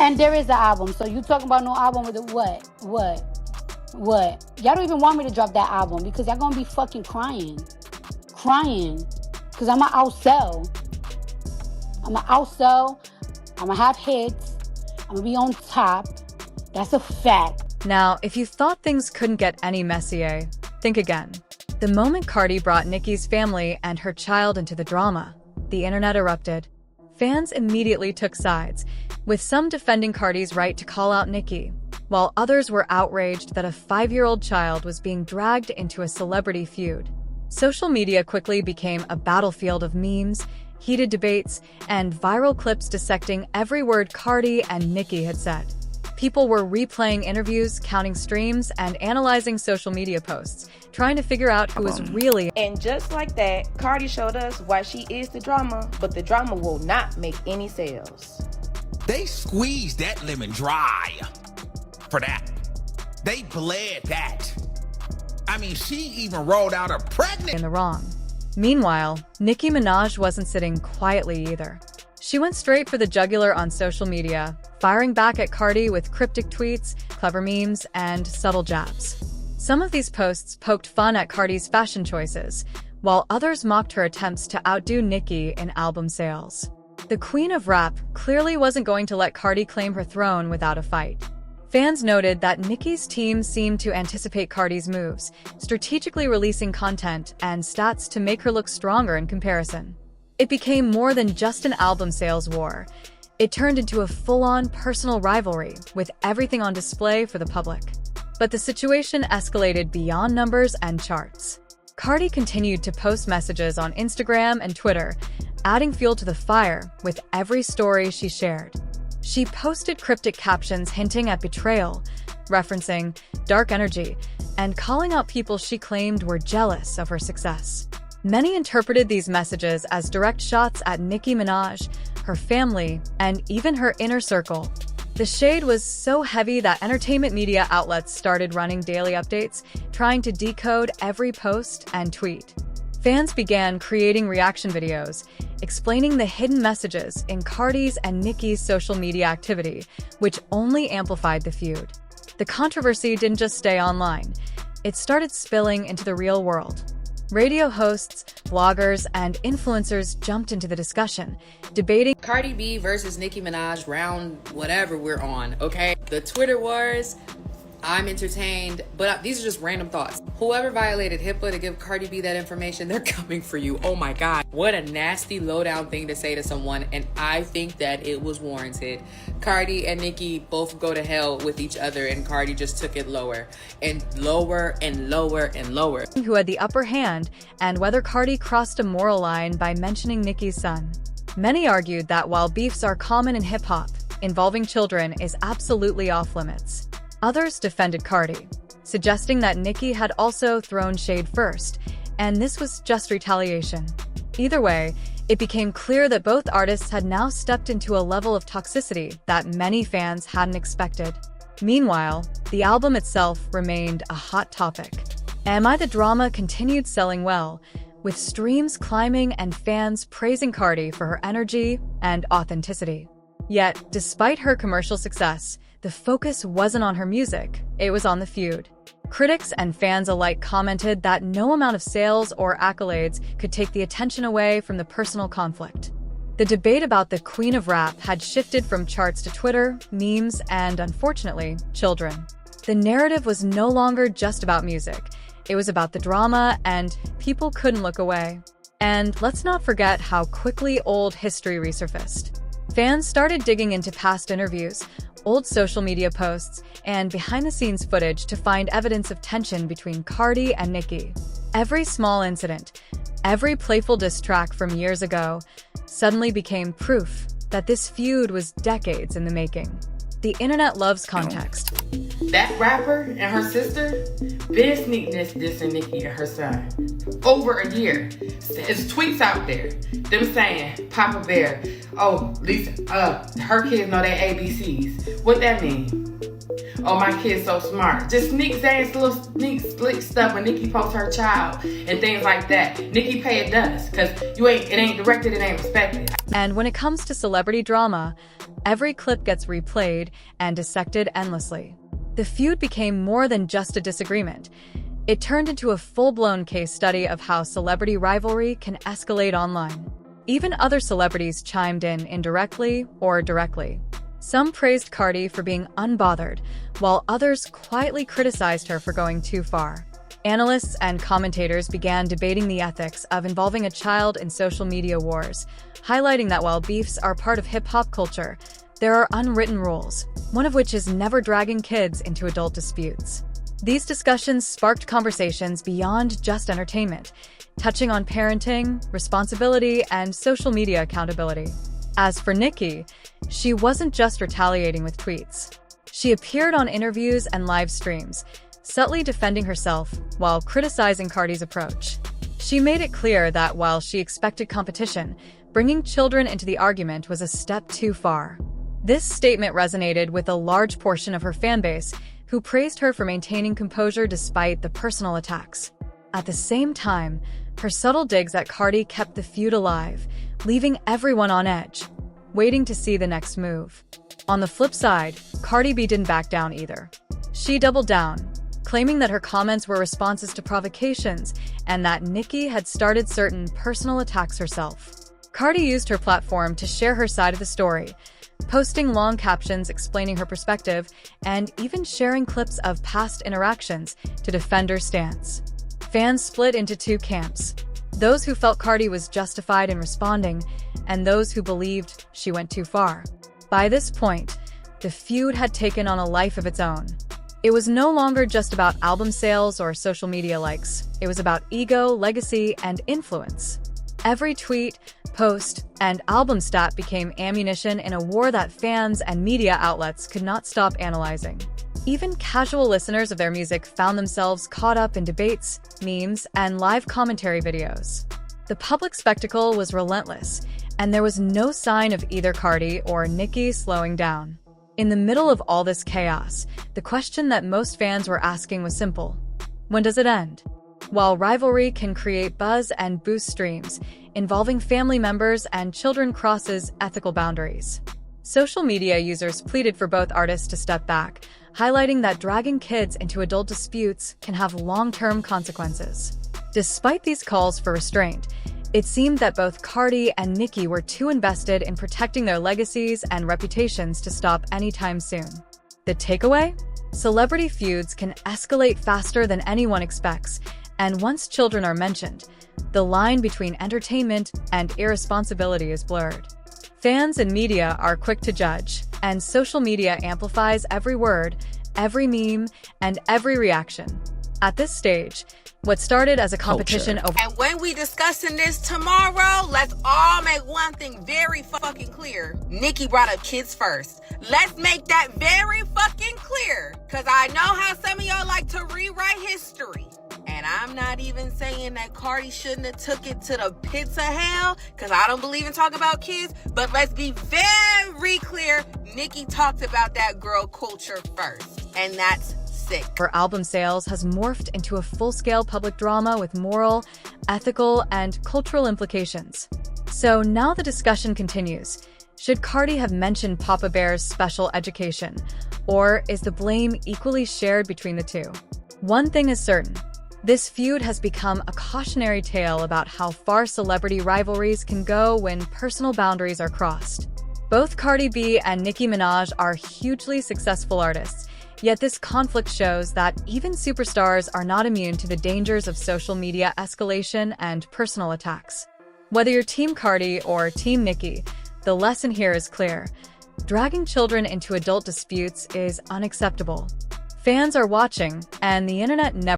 And there is an album. So you talking about no album with the what? What? Y'all don't even want me to drop that album because y'all gonna be fucking crying. Because I'ma outsell. I'ma have hits. I'ma be on top. That's a fact. Now, if you thought things couldn't get any messier, think again. The moment Cardi brought Nicki's family and her child into the drama, the internet erupted. Fans immediately took sides, with some defending Cardi's right to call out Nicki, while others were outraged that a 5-year-old child was being dragged into a celebrity feud. Social media quickly became a battlefield of memes, heated debates, and viral clips dissecting every word Cardi and Nicki had said. People were replaying interviews, counting streams, and analyzing social media posts, trying to figure out who was really. And just like that, Cardi showed us why she is the drama, but the drama will not make any sales. They squeezed that lemon dry for that. They bled that. I mean, she even rolled out a pregnant. In the wrong. Meanwhile, Nicki Minaj wasn't sitting quietly either. She went straight for the jugular on social media, firing back at Cardi with cryptic tweets, clever memes, and subtle jabs. Some of these posts poked fun at Cardi's fashion choices, while others mocked her attempts to outdo Nicki in album sales. The queen of rap clearly wasn't going to let Cardi claim her throne without a fight. Fans noted that Nicki's team seemed to anticipate Cardi's moves, strategically releasing content and stats to make her look stronger in comparison. It became more than just an album sales war. It turned into a full-on personal rivalry, with everything on display for the public. But the situation escalated beyond numbers and charts. Cardi continued to post messages on Instagram and Twitter, adding fuel to the fire with every story she shared. She posted cryptic captions hinting at betrayal, referencing dark energy, and calling out people she claimed were jealous of her success. Many interpreted these messages as direct shots at Nicki Minaj, her family, and even her inner circle. The shade was so heavy that entertainment media outlets started running daily updates, trying to decode every post and tweet. Fans began creating reaction videos, explaining the hidden messages in Cardi's and Nicki's social media activity, which only amplified the feud. The controversy didn't just stay online. It started spilling into the real world. Radio hosts, bloggers, and influencers jumped into the discussion, debating Cardi B versus Nicki Minaj round whatever we're on, okay? The Twitter wars, I'm entertained, but these are just random thoughts. Whoever violated HIPAA to give Cardi B that information, they're coming for you. Oh my God. What a nasty lowdown thing to say to someone, and I think that it was warranted. Cardi and Nicki both go to hell with each other, and Cardi just took it lower and lower and lower and lower. Who had the upper hand, and whether Cardi crossed a moral line by mentioning Nicki's son. Many argued that while beefs are common in hip-hop, involving children is absolutely off-limits. Others defended Cardi, suggesting that Nicki had also thrown shade first, and this was just retaliation. Either way, it became clear that both artists had now stepped into a level of toxicity that many fans hadn't expected. Meanwhile, the album itself remained a hot topic. Am I the Drama continued selling well, with streams climbing and fans praising Cardi for her energy and authenticity. Yet, despite her commercial success, the focus wasn't on her music, it was on the feud. Critics and fans alike commented that no amount of sales or accolades could take the attention away from the personal conflict. The debate about the Queen of Rap had shifted from charts to Twitter, memes, and, unfortunately, children. The narrative was no longer just about music. It was about the drama, and people couldn't look away. And let's not forget how quickly old history resurfaced. Fans started digging into past interviews, old social media posts, and behind-the-scenes footage to find evidence of tension between Cardi and Nicki. Every small incident, every playful diss track from years ago, suddenly became proof that this feud was decades in the making. The internet loves context. That rapper and her sister been sneaking dissing Nicki and her son over a year. There's tweets out there, them saying, Papa Bear, oh, Lisa, her kids know their ABCs. What that mean? Oh, my kid's so smart. Just saying little slick stuff when Nicki posts her child and things like that. Nicki pay it does, because it ain't directed, it ain't respected. And when it comes to celebrity drama, Every clip gets replayed and dissected endlessly. The feud became more than just a disagreement. It turned into a full-blown case study of how celebrity rivalry can escalate online. Even other celebrities chimed in indirectly or directly. Some praised Cardi for being unbothered, while others quietly criticized her for going too far. Analysts and commentators began debating the ethics of involving a child in social media wars, highlighting that while beefs are part of hip-hop culture, there are unwritten rules, one of which is never dragging kids into adult disputes. These discussions sparked conversations beyond just entertainment, touching on parenting, responsibility, and social media accountability. As for Nicki, she wasn't just retaliating with tweets. She appeared on interviews and live streams, subtly defending herself while criticizing Cardi's approach. She made it clear that while she expected competition, bringing children into the argument was a step too far. This statement resonated with a large portion of her fanbase, who praised her for maintaining composure despite the personal attacks. At the same time, her subtle digs at Cardi kept the feud alive, leaving everyone on edge, waiting to see the next move. On the flip side, Cardi B didn't back down either. She doubled down, claiming that her comments were responses to provocations and that Nicki had started certain personal attacks herself. Cardi used her platform to share her side of the story, posting long captions explaining her perspective and even sharing clips of past interactions to defend her stance. Fans split into two camps: those who felt Cardi was justified in responding and those who believed she went too far. By this point, the feud had taken on a life of its own. It was no longer just about album sales or social media likes. It was about ego, legacy, and influence. Every tweet, post, and album stat became ammunition in a war that fans and media outlets could not stop analyzing. Even casual listeners of their music found themselves caught up in debates, memes, and live commentary videos. The public spectacle was relentless, and there was no sign of either Cardi or Nicki slowing down. In the middle of all this chaos, the question that most fans were asking was simple: when does it end? While rivalry can create buzz and boost streams, involving family members and children crosses ethical boundaries. Social media users pleaded for both artists to step back, highlighting that dragging kids into adult disputes can have long-term consequences. Despite these calls for restraint, it seemed that both Cardi and Nicki were too invested in protecting their legacies and reputations to stop anytime soon. The takeaway? Celebrity feuds can escalate faster than anyone expects, and once children are mentioned, the line between entertainment and irresponsibility is blurred. Fans and media are quick to judge, and social media amplifies every word, every meme, and every reaction. At this stage, what started as a competition over— And when we discussing this tomorrow, let's all make one thing very fucking clear. Nicki brought up kids first. Let's make that very fucking clear. Cause I know how some of y'all like to rewrite history. And I'm not even saying that Cardi shouldn't have took it to the pits of hell, cause I don't believe in talking about kids. But let's be very clear, Nicki talked about that girl culture first. And that's sick. Her album sales has morphed into a full-scale public drama with moral, ethical, and cultural implications. So now the discussion continues. Should Cardi have mentioned Papa Bear's special education? Or is the blame equally shared between the two? One thing is certain. This feud has become a cautionary tale about how far celebrity rivalries can go when personal boundaries are crossed. Both Cardi B and Nicki Minaj are hugely successful artists, yet this conflict shows that even superstars are not immune to the dangers of social media escalation and personal attacks. Whether you're Team Cardi or Team Nicki, the lesson here is clear. Dragging children into adult disputes is unacceptable. Fans are watching, and the internet never